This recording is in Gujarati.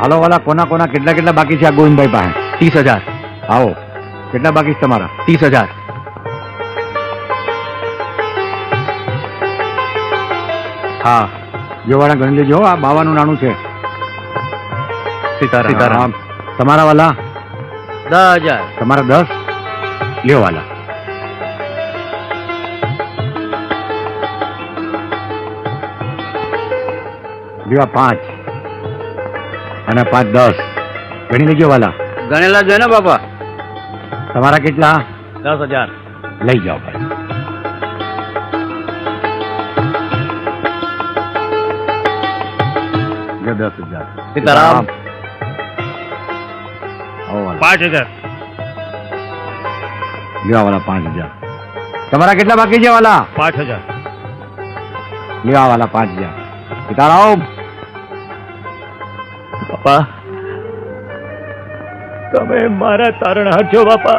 હાલો વાલા, કોના કોના કેટલા કેટલા બાકી છે આ ગોવિંદભાઈ પાસે? 30,000. આવો, કેટલા બાકી છે તમારા? 30,000. હા, જો વાળા ગણી લેજો. આ 52 નાણું છે. સીતારામ. તમારા વાલા? 10,000. તમારા 10. લ્યો વાલા. લ્યો આ 5 અને 5 10. ગણી લેજો વાલા. ગણેલા જોઈએ ને બાપા. તમારા કેટલા? 10,000. લઈ જાઓ ભાઈ. લ્યો 10,000. સીતારામ. આવો વાલા. 5,000. લ્યો વાલા 5,000. તમારા કેટલા બાકી છે વાલા? 5,000. લ્યો આ વાલા 5,000. સીતારામ. બાપા, તમે મારા તારણહાર છો બાપા.